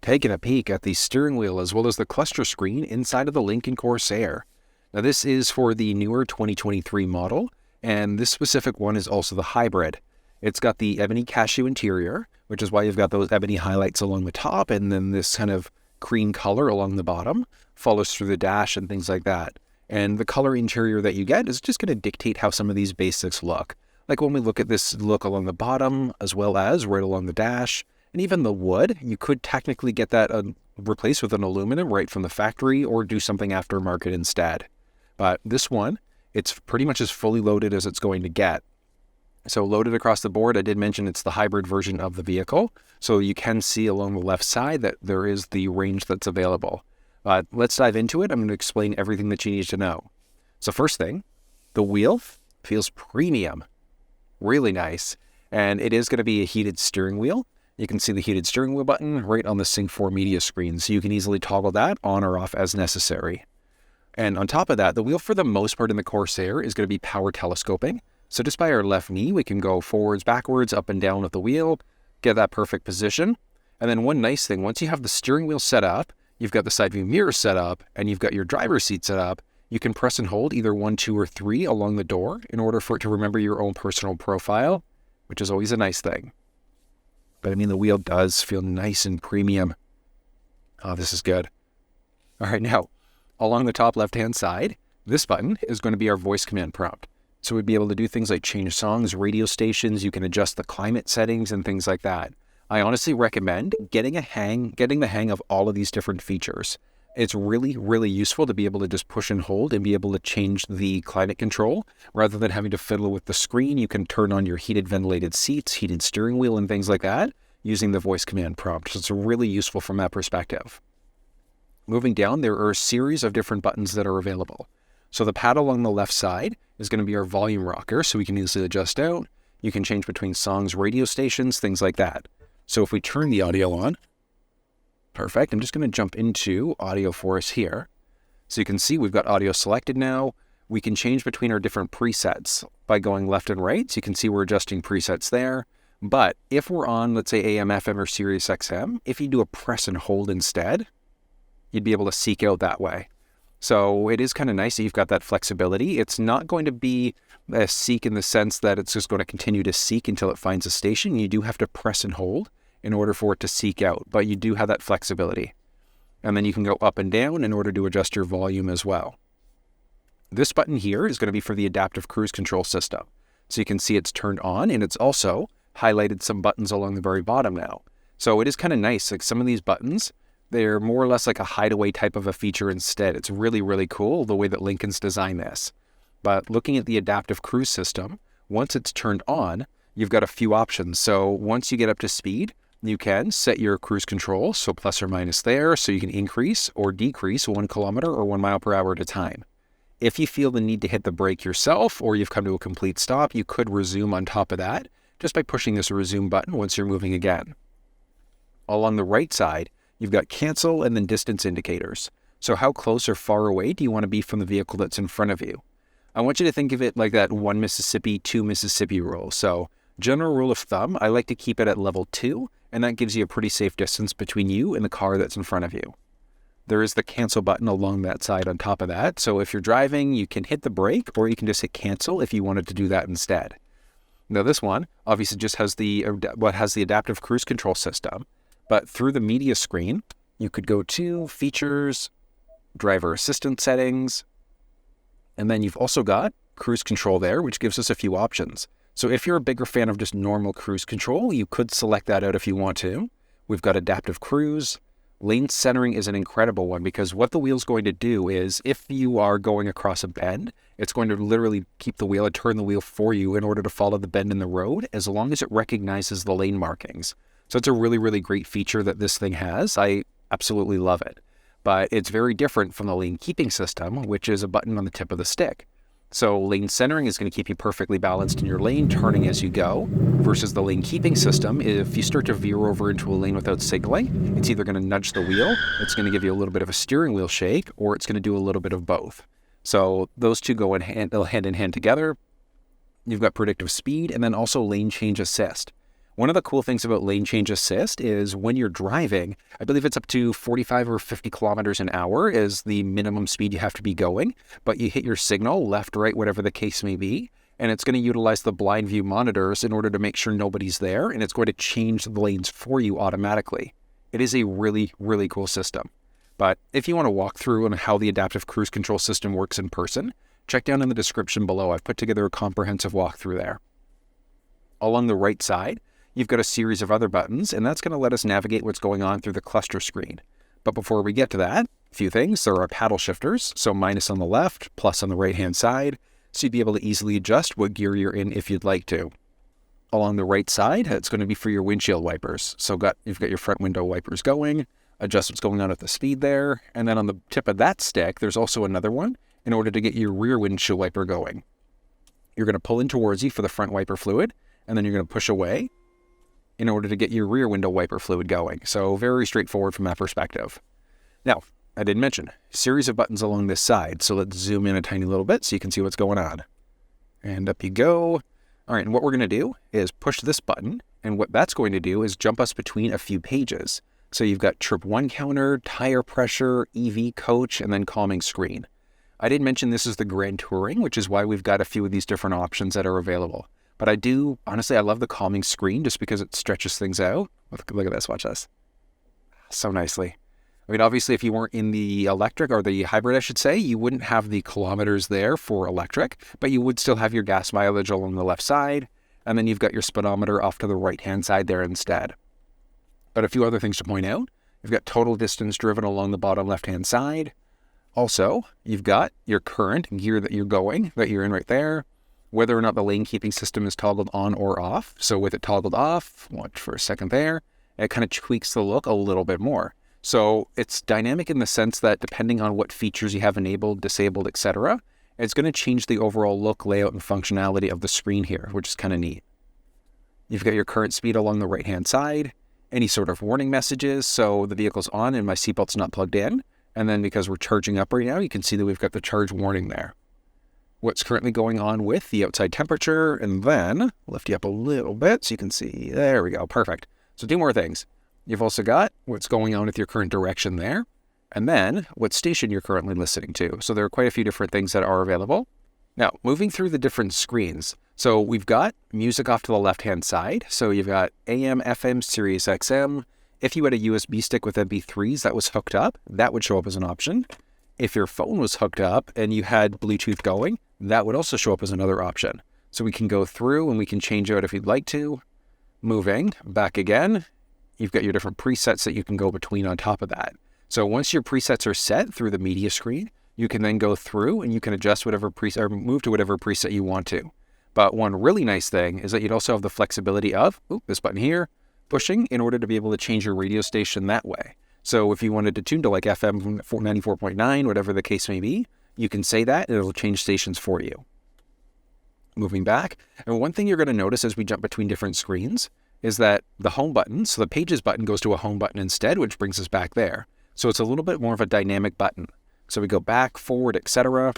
taking a peek at the steering wheel as well as the cluster screen inside of the Lincoln Corsair. Now this is for the newer 2023 model, and this specific one is also the hybrid. It's got the Ebony+Cashew interior, which is why you've got those ebony highlights along the top, and then this kind of cream color along the bottom follows through the dash and things like that. And the color interior that you get is just going to dictate how some of these basics look. Like when we look at this look along the bottom, as well as right along the dash, and even the wood, you could technically get that replaced with an aluminum right from the factory or do something aftermarket instead. But this one, it's pretty much as fully loaded as it's going to get. So loaded across the board, I did mention it's the hybrid version of the vehicle. So you can see along the left side that there is the range that's available. But let's dive into it. I'm going to explain everything that you need to know. So first thing, the wheel feels premium. Really nice. And it is going to be a heated steering wheel. You can see the heated steering wheel button right on the Sync 4 media screen. So you can easily toggle that on or off as necessary. And on top of that, the wheel for the most part in the Corsair is going to be power telescoping. So just by our left knee, we can go forwards, backwards, up and down with the wheel, get that perfect position. And then one nice thing, once you have the steering wheel set up, you've got the side view mirror set up, and you've got your driver's seat set up, you can press and hold either 1, 2, or 3 along the door in order for it to remember your own personal profile, which is always a nice thing. But I mean, the wheel does feel nice and premium. Oh, this is good. All right, now, along the top left-hand side, this button is going to be our voice command prompt. So we'd be able to do things like change songs, radio stations, you can adjust the climate settings and things like that. I honestly recommend getting the hang of all of these different features. It's really, really useful to be able to just push and hold and be able to change the climate control. Rather than having to fiddle with the screen, you can turn on your heated ventilated seats, heated steering wheel, and things like that using the voice command prompt. So it's really useful from that perspective. Moving down, there are a series of different buttons that are available. So the pad along the left side is going to be our volume rocker, so we can easily adjust out. You can change between songs, radio stations, things like that. So if we turn the audio on, perfect. I'm just going to jump into audio for us here. So you can see we've got audio selected now. We can change between our different presets by going left and right. So you can see we're adjusting presets there. But if we're on, let's say AM, FM, or Sirius XM, if you do a press and hold instead, you'd be able to seek out that way. So it is kind of nice that you've got that flexibility. It's not going to be a seek in the sense that it's just going to continue to seek until it finds a station. You do have to press and hold in order for it to seek out, but you do have that flexibility. And then you can go up and down in order to adjust your volume as well. This button here is going to be for the adaptive cruise control system. So you can see it's turned on, and it's also highlighted some buttons along the very bottom now. So it is kind of nice. Like some of these buttons, they're more or less like a hideaway type of a feature instead. It's really, really cool the way that Lincoln's designed this. But looking at the adaptive cruise system, once it's turned on, you've got a few options. So once you get up to speed, you can set your cruise control, so plus or minus there, so you can increase or decrease 1 kilometer or 1 mile per hour at a time. If you feel the need to hit the brake yourself or you've come to a complete stop, you could resume on top of that just by pushing this resume button once you're moving again. Along the right side, you've got cancel and then distance indicators. So how close or far away do you want to be from the vehicle that's in front of you? I want you to think of it like that 1 Mississippi, 2 Mississippi rule. So general rule of thumb, I like to keep it at level 2, and that gives you a pretty safe distance between you and the car that's in front of you. There is the cancel button along that side on top of that. So if you're driving, you can hit the brake or you can just hit cancel if you wanted to do that instead. Now this one obviously just has the adaptive cruise control system. But through the media screen, you could go to features, driver assistant settings, and then you've also got cruise control there, which gives us a few options. So if you're a bigger fan of just normal cruise control, you could select that out if you want to. We've got adaptive cruise. Lane centering is an incredible one because what the wheel's going to do is if you are going across a bend, it's going to literally keep the wheel and turn the wheel for you in order to follow the bend in the road as long as it recognizes the lane markings. So it's a really, really great feature that this thing has. I absolutely love it. But it's very different from the lane keeping system, which is a button on the tip of the stick. So lane centering is going to keep you perfectly balanced in your lane, turning as you go, versus the lane keeping system. If you start to veer over into a lane without signaling, it's either going to nudge the wheel, it's going to give you a little bit of a steering wheel shake, or it's going to do a little bit of both. So those two go hand in hand together. You've got predictive speed and then also lane change assist. One of the cool things about lane change assist is when you're driving, I believe it's up to 45 or 50 kilometers an hour is the minimum speed you have to be going, but you hit your signal, left, right, whatever the case may be, and it's going to utilize the blind view monitors in order to make sure nobody's there, and it's going to change the lanes for you automatically. It is a really, really cool system. But if you want to walk through on how the adaptive cruise control system works in person, check down in the description below. I've put together a comprehensive walkthrough there. Along the right side, you've got a series of other buttons, and that's going to let us navigate what's going on through the cluster screen. But before we get to that, a few things. There are paddle shifters, so minus on the left, plus on the right-hand side, so you'd be able to easily adjust what gear you're in if you'd like to. Along the right side, it's going to be for your windshield wipers. So you've got your front window wipers going, adjust what's going on at the speed there, and then on the tip of that stick, there's also another one in order to get your rear windshield wiper going. You're going to pull in towards you for the front wiper fluid, and then you're going to push away in order to get your rear window wiper fluid going. So very straightforward from that perspective. Now, I did mention a series of buttons along this side, so let's zoom in a tiny little bit so you can see what's going on. And up you go. All right, and what we're going to do is push this button, and what that's going to do is jump us between a few pages. So you've got trip 1 counter, tire pressure, EV coach, and then calming screen. I did mention this is the Grand Touring, which is why we've got a few of these different options that are available. But honestly, I love the calming screen just because it stretches things out. Look at this, watch this. So nicely. I mean, obviously, if you weren't in the electric, or the hybrid, I should say, you wouldn't have the kilometers there for electric, but you would still have your gas mileage along the left side, and then you've got your speedometer off to the right-hand side there instead. But a few other things to point out. You've got total distance driven along the bottom left-hand side. Also, you've got your current gear that you're in right there, whether or not the lane keeping system is toggled on or off. So with it toggled off, watch for a second there, it kind of tweaks the look a little bit more. So it's dynamic in the sense that depending on what features you have enabled, disabled, etc., it's going to change the overall look, layout, and functionality of the screen here, which is kind of neat. You've got your current speed along the right-hand side, any sort of warning messages, so the vehicle's on and my seatbelt's not plugged in, and then because we're charging up right now, you can see that we've got the charge warning there. What's currently going on with the outside temperature, and then lift you up a little bit so you can see, there we go, perfect. So 2 more things. You've also got what's going on with your current direction there, and then what station you're currently listening to. So there are quite a few different things that are available. Now, moving through the different screens. So we've got music off to the left-hand side. So you've got AM, FM, Sirius XM. If you had a USB stick with MP3s that was hooked up, that would show up as an option. If your phone was hooked up and you had Bluetooth going, that would also show up as another option. So we can go through and we can change out if you'd like to. Moving back again. You've got your different presets that you can go between on top of that. So once your presets are set through the media screen, you can then go through and you can adjust whatever preset or move to whatever preset you want to. But one really nice thing is that you'd also have the flexibility of, this button here, pushing in order to be able to change your radio station that way. So if you wanted to tune to like FM 94.9, whatever the case may be, you can say that and it'll change stations for you. Moving back, and one thing you're going to notice as we jump between different screens is that the home button, so the pages button goes to a home button instead, which brings us back there. So it's a little bit more of a dynamic button. So we go back, forward, etc.,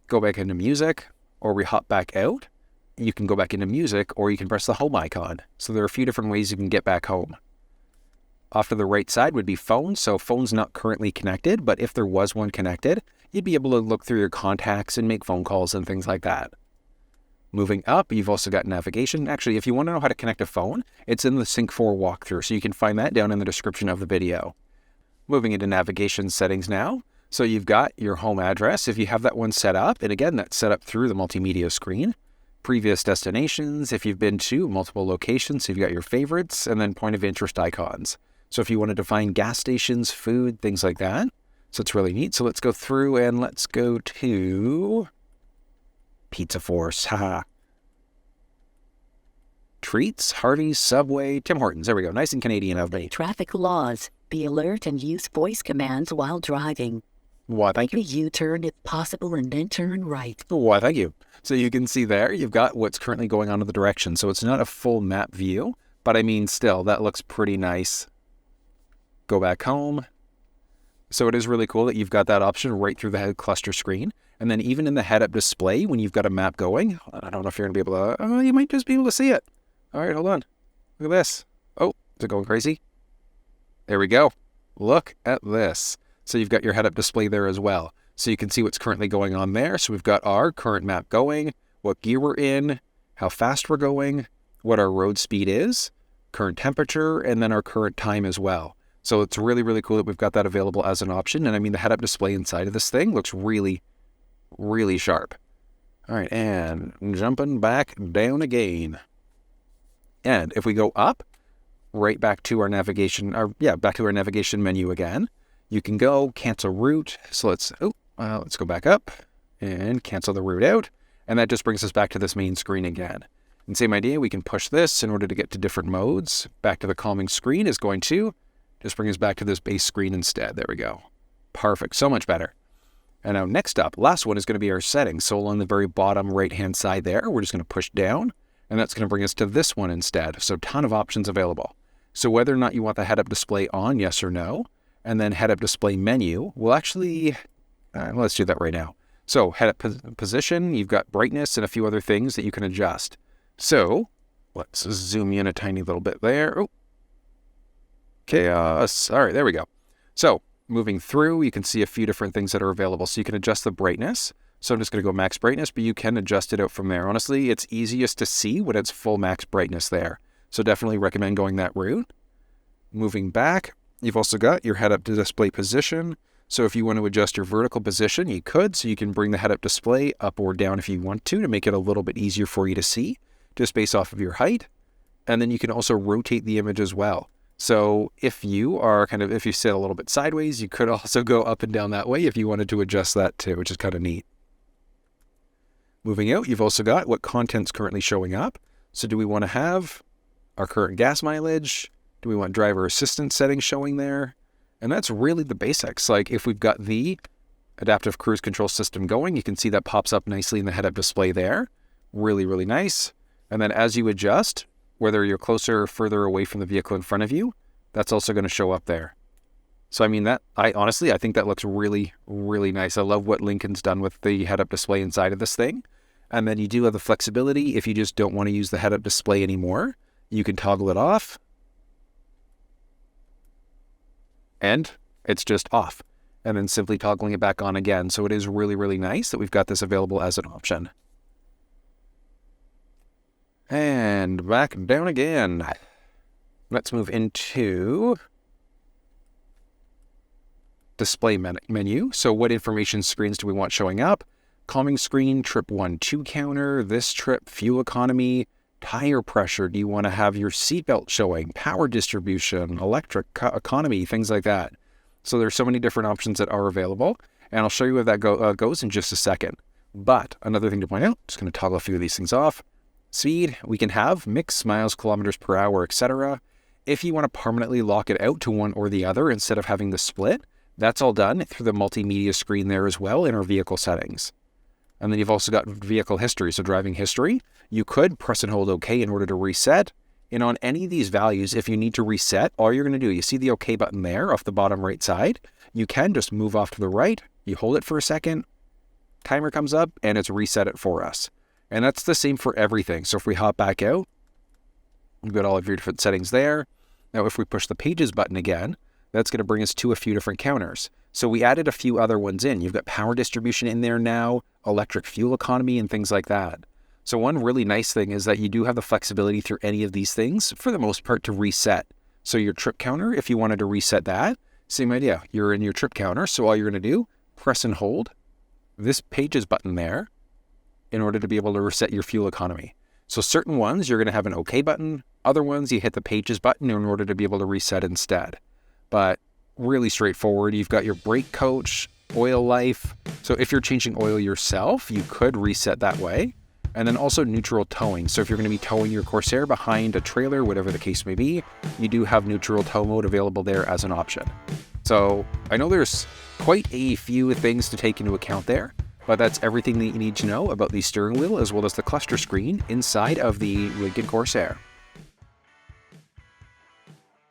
go back into music, or we hop back out. You can go back into music, or you can press the home icon. So there are a few different ways you can get back home. Off to the right side would be phones. So phone's not currently connected, but if there was one connected, you'd be able to look through your contacts and make phone calls and things like that. Moving up, you've also got navigation. Actually, if you want to know how to connect a phone, it's in the Sync 4 walkthrough, so you can find that down in the description of the video. Moving into navigation settings now. So you've got your home address, if you have that one set up, and again, that's set up through the multimedia screen. Previous destinations, if you've been to multiple locations, so you've got your favorites, and then point of interest icons. So if you wanted to find gas stations, food, things like that. So it's really neat. So let's go through and let's go to Pizza Force, haha. Treats, Harvey's, Subway, Tim Hortons. There we go. Nice and Canadian of me. Traffic laws. Be alert and use voice commands while driving. Why, thank you. U-turn if possible and then turn right. Why, thank you. So you can see there, you've got what's currently going on in the direction. So it's not a full map view, but I mean, still, that looks pretty nice. Go back home. So it is really cool that you've got that option right through the head cluster screen. And then even in the head-up display, when you've got a map going, I don't know if you're going to be able to, you might just be able to see it. All right, hold on. Look at this. Oh, is it going crazy? There we go. Look at this. So you've got your head-up display there as well. So you can see what's currently going on there. So we've got our current map going, what gear we're in, how fast we're going, what our road speed is, current temperature, and then our current time as well. So it's really, really cool that we've got that available as an option. And I mean, the head-up display inside of this thing looks really, really sharp. All right, and jumping back down again. And if we go up, right back to our navigation, back to our navigation menu again, you can go cancel route. So let's go back up and cancel the route out. And that just brings us back to this main screen again. And same idea, we can push this in order to get to different modes. Back to the calming screen is going to just bring us back to this base screen instead. There we go. Perfect, so much better. And now next up, last one is going to be our settings. So along the very bottom right-hand side there, we're just going to push down, and that's going to bring us to this one instead. So ton of options available. So whether or not you want the head-up display on, yes or no, and then head-up display menu, we'll actually, let's do that right now. So head-up position, you've got brightness and a few other things that you can adjust. So let's zoom in a tiny little bit there. Oh, chaos. All right, there we go. So moving through, you can see a few different things that are available. So you can adjust the brightness. So I'm just going to go max brightness, but you can adjust it out from there. Honestly, it's easiest to see when it's full max brightness there. So definitely recommend going that route. Moving back, you've also got your head-up display position. So if you want to adjust your vertical position, you could. So you can bring the head-up display up or down if you want to make it a little bit easier for you to see, just based off of your height. And then you can also rotate the image as well. So if you are if you sit a little bit sideways, you could also go up and down that way if you wanted to adjust that too, which is kind of neat. Moving out, you've also got what content's currently showing up. So do we want to have our current gas mileage? Do we want driver assistance settings showing there? And that's really the basics. Like if we've got the adaptive cruise control system going, you can see that pops up nicely in the head-up display there. Really, really nice. And then as you adjust, whether you're closer or further away from the vehicle in front of you, that's also going to show up there. So I mean, I think that looks really, really nice. I love what Lincoln's done with the head-up display inside of this thing. And then you do have the flexibility. If you just don't want to use the head-up display anymore, you can toggle it off. And it's just off. And then simply toggling it back on again. So it is really, really nice that we've got this available as an option. And back down again. Let's move into display menu. So what information screens do we want showing up? Calming screen, trip 1-2 counter, this trip, fuel economy, tire pressure. Do you want to have your seatbelt showing, power distribution, electric economy, things like that. So there's so many different options that are available, and I'll show you where that goes in just a second. But another thing to point out, just going to toggle a few of these things off. Speed, we can have mixed miles, kilometers per hour, etc. If you want to permanently lock it out to one or the other instead of having the split, that's all done through the multimedia screen there as well in our vehicle settings. And then you've also got vehicle history, so driving history. You could press and hold OK in order to reset. And on any of these values, if you need to reset, all you're going to do, you see the OK button there off the bottom right side. You can just move off to the right. You hold it for a second. Timer comes up and it's reset it for us. And that's the same for everything. So if we hop back out, you've got all of your different settings there. Now, if we push the pages button again, that's going to bring us to a few different counters. So we added a few other ones in. You've got power distribution in there now, electric fuel economy, and things like that. So one really nice thing is that you do have the flexibility through any of these things, for the most part, to reset. So your trip counter, if you wanted to reset that, same idea. You're in your trip counter, so all you're going to do, press and hold this pages button there in order to be able to reset your fuel economy. So certain ones, you're going to have an OK button. Other ones, you hit the pages button in order to be able to reset instead. But really straightforward. You've got your brake coach, oil life. So if you're changing oil yourself, you could reset that way. And then also neutral towing. So if you're going to be towing your Corsair behind a trailer, whatever the case may be, you do have neutral tow mode available there as an option. So I know there's quite a few things to take into account there, but that's everything that you need to know about the steering wheel as well as the cluster screen inside of the Lincoln Corsair.